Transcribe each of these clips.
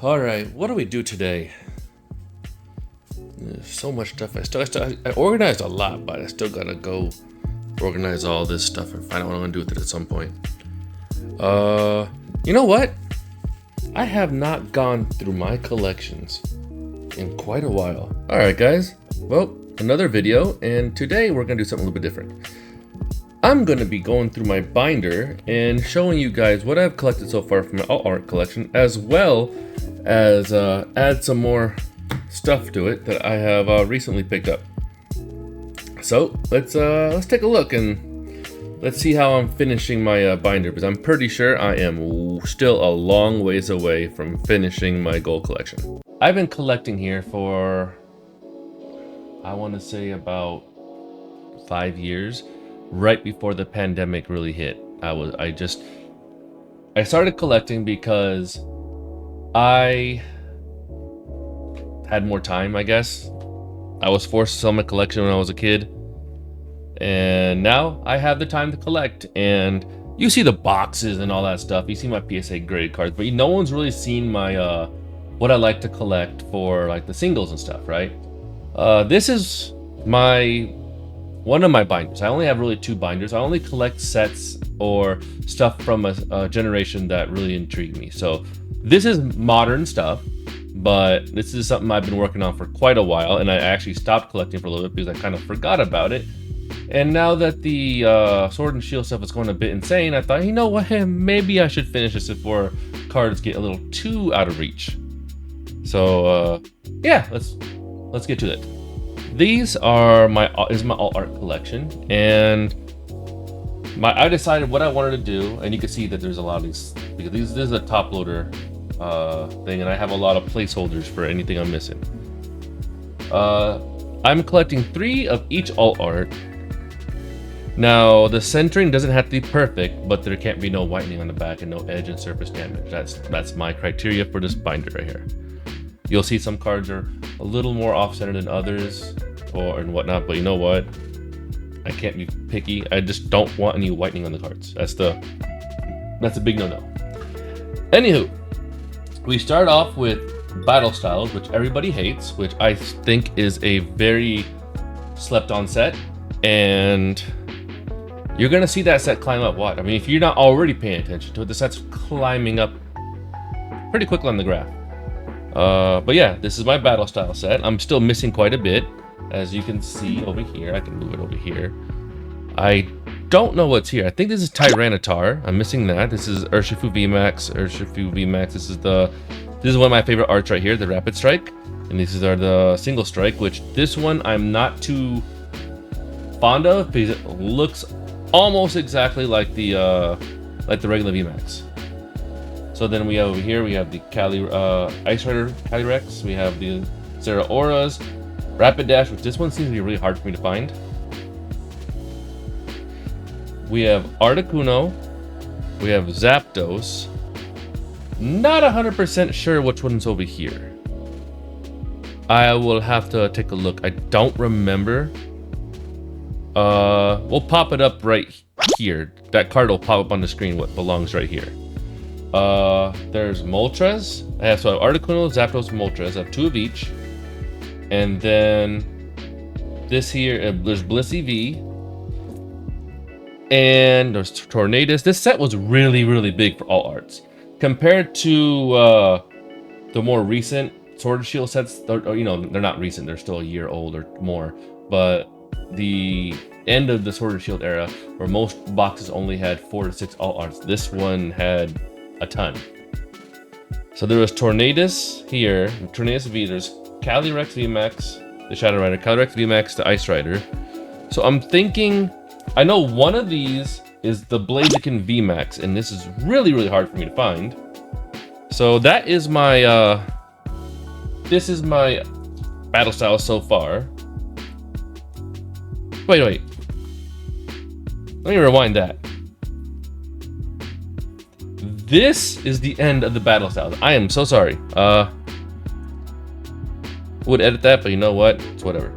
All right, what do we do today? There's so much stuff. I organized a lot, but I still gotta go organize all this stuff and find out what I'm gonna do with it at some point. You know what? I have not gone through my collections in quite a while. All right, guys. Well, another video, and today we're gonna do something a little bit different. I'm gonna be going through my binder and showing you guys what I've collected so far from my alt art collection, as well as add some more stuff to it that I have recently picked up. So let's take a look and let's see how I'm finishing my binder, because I'm pretty sure I am still a long ways away from finishing my gold collection. I've been collecting here for, I want to say, about 5 years. Right before the pandemic really hit, I started collecting because I had more time, I guess. I was forced to sell my collection when I was a kid, and now I have the time to collect. And you see the boxes and all that stuff. You see my PSA graded cards, but no one's really seen my what I like to collect for like the singles and stuff, right? This is one of my binders. I only have really 2 binders. I only collect sets or stuff from a generation that really intrigue me. So this is modern stuff, but this is something I've been working on for quite a while, and I actually stopped collecting for a little bit because I kind of forgot about it. And now that the Sword and Shield stuff is going a bit insane, I thought, you know what, maybe I should finish this before cards get a little too out of reach. So yeah, let's get to it. These are my alt art collection, and I decided what I wanted to do, and you can see that there's a lot of these, because this is a top loader thing, and I have a lot of placeholders for anything I'm missing. I'm collecting 3 of each alt art. Now the centering doesn't have to be perfect, but there can't be no whitening on the back and no edge and surface damage. That's my criteria for this binder right here. You'll see some cards are a little more off-center than others and whatnot, but you know what? I can't be picky. I just don't want any whitening on the cards. That's a big no-no. Anywho, we start off with Battle Styles, which everybody hates, which I think is a very slept-on set, and you're gonna see that set climb up. What? I mean, if you're not already paying attention to it, the set's climbing up pretty quickly on the graph. But yeah, this is my Battle Style set. I'm still missing quite a bit, as you can see over here. I can move it over here. I don't know what's here. I think this is Tyranitar. I'm missing that. This is Urshifu VMAX. This is one of my favorite arts right here, the Rapid Strike. And these are the Single Strike, which this one I'm not too fond of because it looks almost exactly like the regular VMAX. So then we have over here, we have the Ice Rider Calyrex, we have the Zeraoras, Rapid Dash, which this one seems to be really hard for me to find. We have Articuno, we have Zapdos. Not 100% sure which one's over here. I will have to take a look. I don't remember. We'll pop it up right here. That card will pop up on the screen what belongs right here. There's Moltres. I have Articuno, Zapdos, Moltres. I have 2 of each. And then this here, there's Blissey V. And there's Tornadus. This set was really, really big for all arts. Compared to the more recent Sword and Shield sets, or, you know, they're not recent, they're still a year old or more. But the end of the Sword and Shield era, where most boxes only had 4 to 6 alt arts, this one had a ton. So there was Tornadus here, Tornadus V, there's Calyrex VMAX, the Shadow Rider, Calyrex VMAX, the Ice Rider. So I'm thinking, I know one of these is the Blaziken VMAX, and this is really, really hard for me to find. So that is my, this is my battle style so far. Wait. Let me rewind that. This is the end of the battle styles. I am so sorry. Would edit that, but you know what? It's whatever.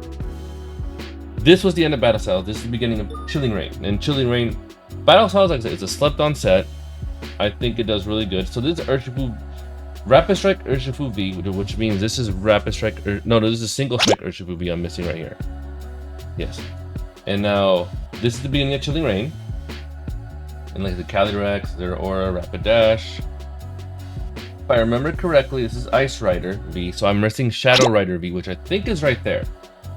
This was the end of battle styles. This is the beginning of Chilling Reign. And Chilling Reign, battle styles, like I said, it's a slept-on set. I think it does really good. So this is Urshifu, Rapid Strike Urshifu V, which means this is Rapid Strike, no, this is Single Strike Urshifu V I'm missing right here. Yes. And now, this is the beginning of Chilling Reign. And like the Calyrex, their Aura, Rapid Dash. If I remember correctly, this is Ice Rider V, so I'm missing Shadow Rider V, which I think is right there.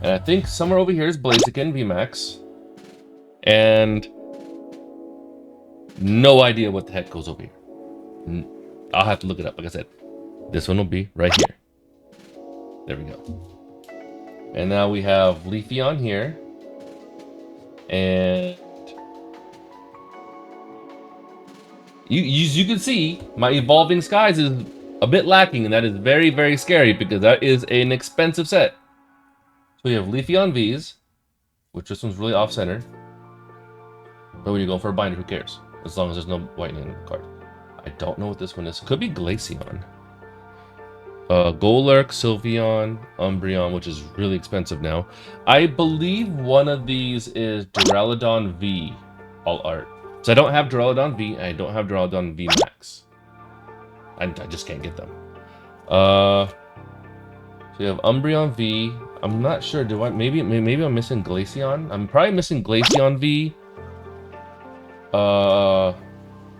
And I think somewhere over here is Blaziken VMAX. And no idea what the heck goes over here. I'll have to look it up. Like I said, this one will be right here. There we go. And now we have Leafeon here. And you can see my Evolving Skies is a bit lacking, and that is very, very scary because that is an expensive set. So we have Leafeon V's, which this one's really off-center. But when you go for a binder, who cares? As long as there's no whitening in the card. I don't know what this one is. Could be Glaceon. Golurk, Sylveon, Umbreon, which is really expensive now. I believe one of these is Duraludon V Alt Art. So I don't have Duraludon V, and I don't have Duraludon V Max. I just can't get them. So you have Umbreon V. I'm not sure. Maybe I'm missing Glaceon. I'm probably missing Glaceon V.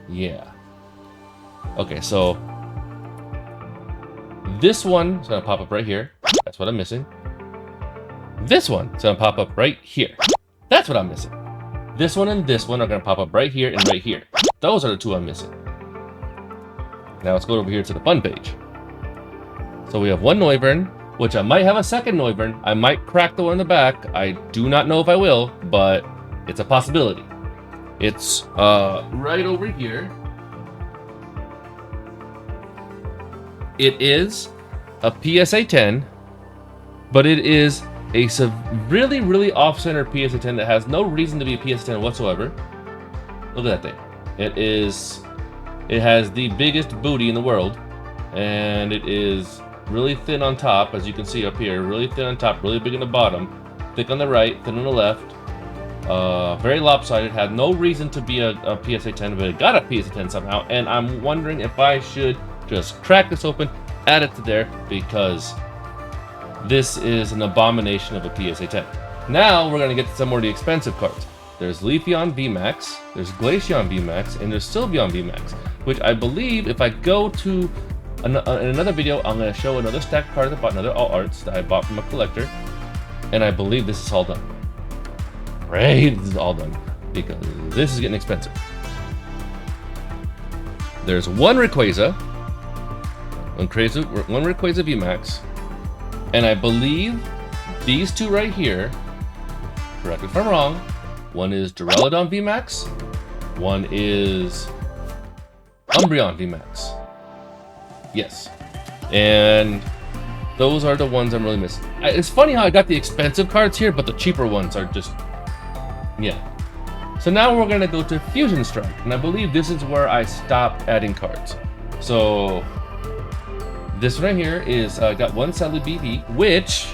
Yeah. Okay, so this one is gonna pop up right here. That's what I'm missing. This one is gonna pop up right here. That's what I'm missing. This one and this one are gonna pop up right here and right here. Those are the two I'm missing. Now let's go over here to the fun page. So we have one Noivern, which I might have a second Noivern. I might crack the one in the back. I do not know if I will, but it's a possibility. It's right over here. It is a PSA 10, but it is a really, really off-center PSA 10 that has no reason to be a PSA 10 whatsoever. Look at that thing. It has the biggest booty in the world, and it is really thin on top, as you can see up here. Really thin on top, really big on the bottom, thick on the right, thin on the left. Very lopsided, had no reason to be a PSA 10, but it got a PSA 10 somehow, and I'm wondering if I should just crack this open, add it to there, because this is an abomination of a PSA 10. Now we're going to get to some more of the expensive cards. There's Leafeon VMAX, there's Glaceon VMAX, and there's Sylveon VMAX, which I believe if I go to in another video, I'm going to show another stack of cards I bought, another Alt Arts that I bought from a collector, and I believe this is all done. Right? This is all done, because this is getting expensive. There's one Rayquaza, one Rayquaza VMAX, and I believe these two right here, correct me if I'm wrong, one is Duraludon VMAX, one is Umbreon VMAX. Yes. And those are the ones I'm really missing. It's funny how I got the expensive cards here, but the cheaper ones are just, yeah. So now we're gonna go to Fusion Strike, and I believe this is where I stopped adding cards. So this right here is got one Celebi V, which,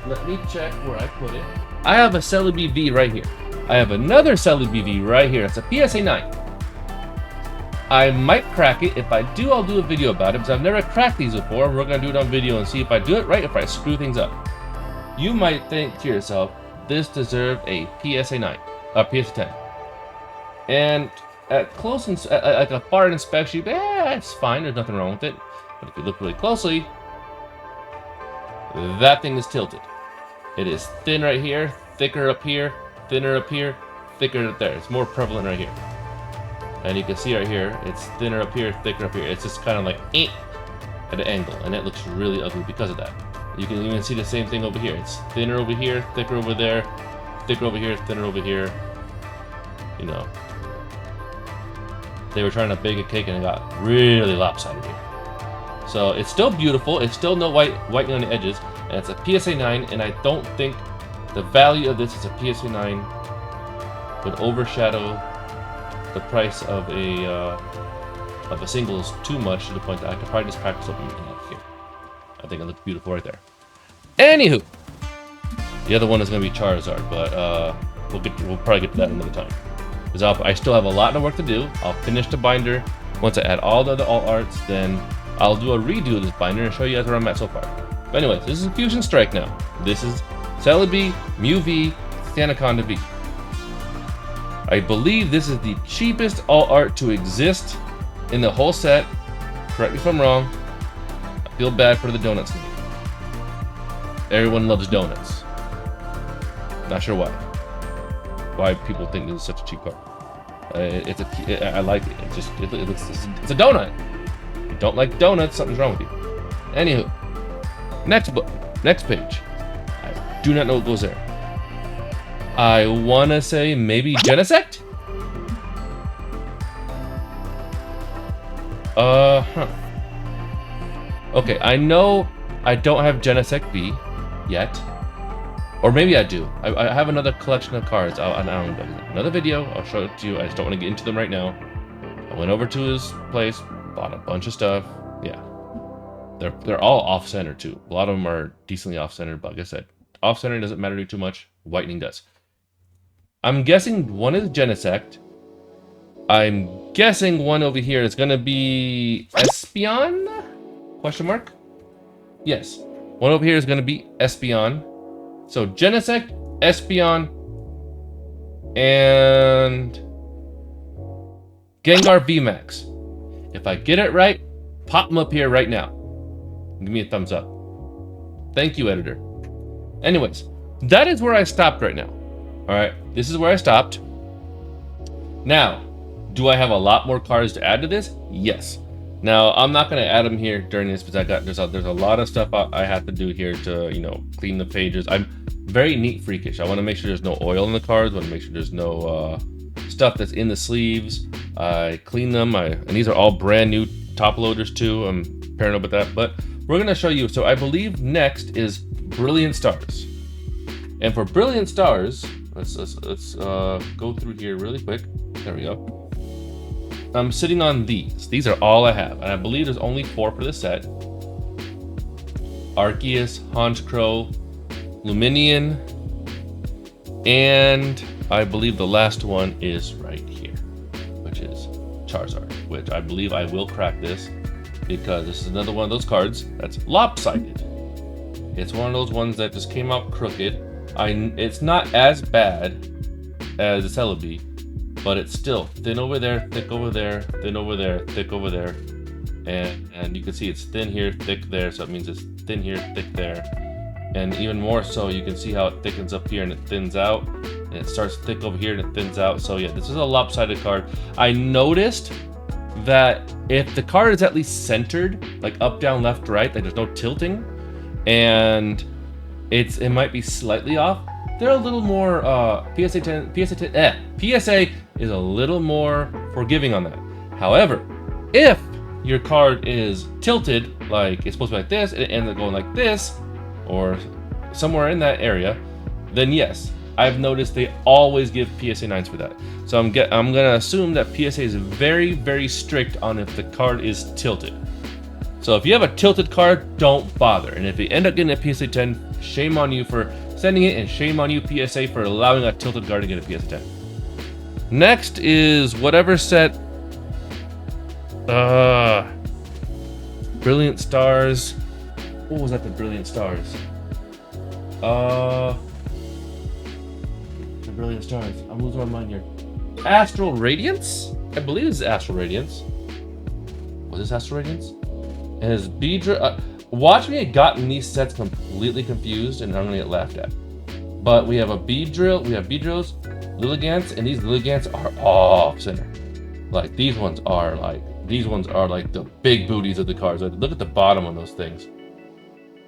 let me check where I put it. I have a Celebi V right here. I have another Celebi V right here. It's a PSA 9. I might crack it. If I do, I'll do a video about it, because I've never cracked these before. We're gonna do it on video and see if I do it right, if I screw things up. You might think to yourself, this deserved a PSA 9, a PSA 10. And at close, like a far inspection, it's fine, there's nothing wrong with it. But if you look really closely, that thing is tilted. It is thin right here, thicker up here, thinner up here, thicker up there. It's more prevalent right here. And you can see right here, it's thinner up here, thicker up here. It's just kind of like at an angle, and it looks really ugly because of that. You can even see the same thing over here. It's thinner over here, thicker over there, thicker over here, thinner over here. You know, they were trying to bake a cake and it got really lopsided here. So it's still beautiful. It's still no whitening on the edges, and it's a PSA 9. And I don't think the value of this as a PSA 9 would overshadow the price of a singles too much, to the point that I could probably just practice opening it here. I think it looks beautiful right there. Anywho, the other one is going to be Charizard, but we'll probably get to that another time. because I still have a lot of work to do. I'll finish the binder. Once I add all the other alt arts, then I'll do a redo of this binder and show you guys where I'm at so far. But anyways, this is Fusion Strike now. This is Celebi, Mew V, Thanaconda V. I believe this is the cheapest alt art to exist in the whole set. Correct me if I'm wrong. I feel bad for the donuts. Everyone loves donuts. Not sure why. Why people think this is such a cheap card. I like it. It's a donut. If you don't like donuts, something's wrong with you. Anywho, next page. I do not know what goes there. I wanna say maybe Genesect? Okay, I know I don't have Genesect V yet. Or maybe I do. I have another collection of cards. Another video, I'll show it to you. I just don't want to get into them right now. I went over to his place, bought a bunch of stuff. Yeah. They're all off-center too. A lot of them are decently off-center, but like I said, off-center doesn't matter too much. Whitening does. I'm guessing one is Genesect. I'm guessing one over here is gonna be Espeon? Question mark? Yes. One over here is gonna be Espeon. So Genesect, Espeon, and Gengar VMAX. If I get it right, pop them up here right now. Give me a thumbs up. Thank you, editor. Anyways, that is where I stopped right now. All right, this is where I stopped. Now, do I have a lot more cards to add to this? Yes. Now, I'm not going to add them here during this because there's a lot of stuff I have to do here to, clean the pages. I'm very neat freakish. I want to make sure there's no oil in the cards. I want to make sure there's no stuff that's in the sleeves. I clean them. And these are all brand new top loaders too. I'm paranoid about that. But we're going to show you. So I believe next is Brilliant Stars. And for Brilliant Stars, let's go through here really quick. There we go. I'm sitting on these. These are all I have. And I believe there's only 4 for the set. Arceus, Honchkrow, Luminion, and I believe the last one is right here, which is Charizard, which I believe I will crack this because this is another one of those cards that's lopsided. It's one of those ones that just came out crooked. It's not as bad as the Celebi, but it's still thin over there, thick over there, thin over there, thick over there. And you can see it's thin here, thick there, so it means it's thin here, thick there. And even more so, you can see how it thickens up here and it thins out. And it starts thick over here and it thins out. So yeah, this is a lopsided card. I noticed that if the card is at least centered, like up, down, left, right, like there's no tilting, and it might be slightly off, they're a little more PSA is a little more forgiving on that. However, if your card is tilted, like it's supposed to be like this, and it ends up going like this, or somewhere in that area, then yes, I've noticed they always give PSA 9s for that. So I'm gonna assume that PSA is very, very strict on if the card is tilted. So if you have a tilted card, don't bother. And if you end up getting a PSA 10, shame on you for sending it, and shame on you PSA for allowing a tilted card to get a PSA 10. Next is whatever set. Brilliant Stars. What was that? The Brilliant Stars. The Brilliant Stars. I'm losing my mind here. Astral Radiance? I believe this is Astral Radiance. Was this Astral Radiance? It has Beedrill. Watch me have gotten these sets completely confused and I'm gonna get laughed at. But we have a Beedrill, we have Beedrills, Lilligants, and these Lilligants are off center. Like these ones are like the big booties of the cards. Like, look at the bottom on those things.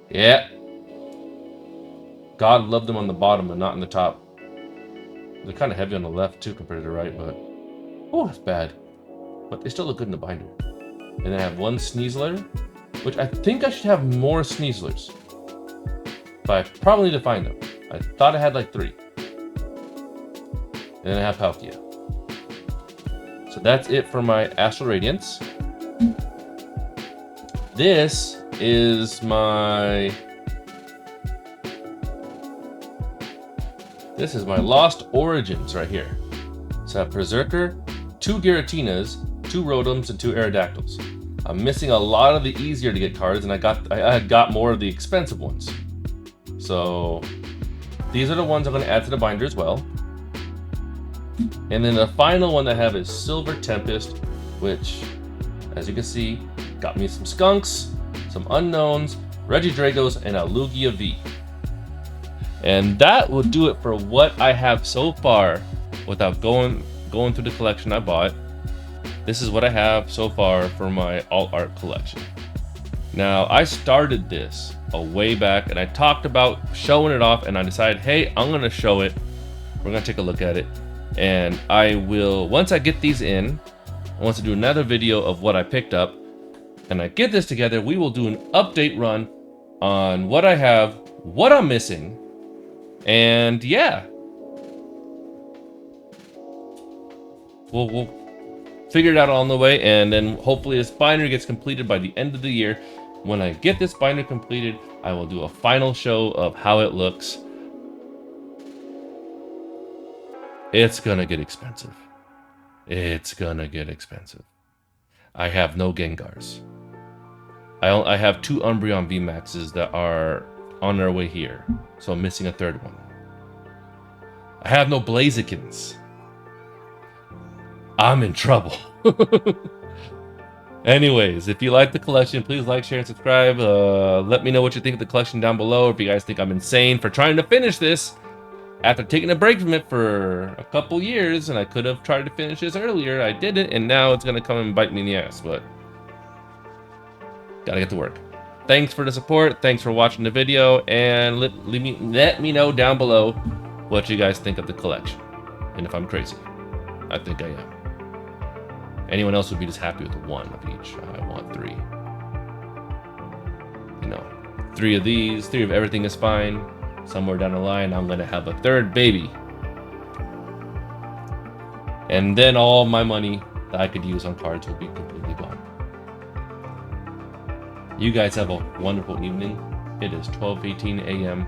Yeah. God loved them on the bottom and not on the top. They're kind of heavy on the left too compared to the right, but oh, that's bad. But they still look good in the binder. And I have one Sneasler, which I think I should have more Sneaslers, but I probably need to find them. I thought I had like 3. And then I have Palkia. So that's it for my Astral Radiance. This is my Lost Origins right here. So I have Berserker, 2 Giratinas, 2 Rotoms, and 2 Aerodactyls. I'm missing a lot of the easier to get cards, and I got more of the expensive ones. So these are the ones I'm going to add to the binder as well. And then the final one I have is Silver Tempest, which, as you can see, got me some Skunks, some Unknowns, Regidragos, and a Lugia V. And that will do it for what I have so far without going through the collection I bought. This is what I have so far for my alt art collection. Now, I started this a way back and I talked about showing it off, and I decided, hey, I'm gonna show it. We're gonna take a look at it. And I will, once I get these in, I want to do another video of what I picked up. And I get this together, we will do an update run on what I have, what I'm missing, and yeah. We'll figure it out on the way, and then hopefully this binder gets completed by the end of the year. When I get this binder completed, I will do a final show of how it looks. It's gonna get expensive. It's gonna get expensive. I have no Gengars. I have 2 Umbreon VMAXs that are on their way here, so I'm missing a 3rd one. I have no Blazikens. I'm in trouble. Anyways, if you like the collection, please like, share, and subscribe. Let me know what you think of the collection down below. If you guys think I'm insane for trying to finish this after taking a break from it for a couple years, and I could have tried to finish this earlier. I didn't, and now it's gonna come and bite me in the ass, but gotta get to work. Thanks for the support. Thanks for watching the video, and let me know down below what you guys think of the collection, and if I'm crazy. I think I am. Anyone else would be just happy with 1 of each. I want 3. You know, 3 of these, 3 of everything is fine. Somewhere down the line, I'm gonna have a 3rd baby. And then all my money that I could use on cards will be completely gone. You guys have a wonderful evening. It is 12:18 a.m.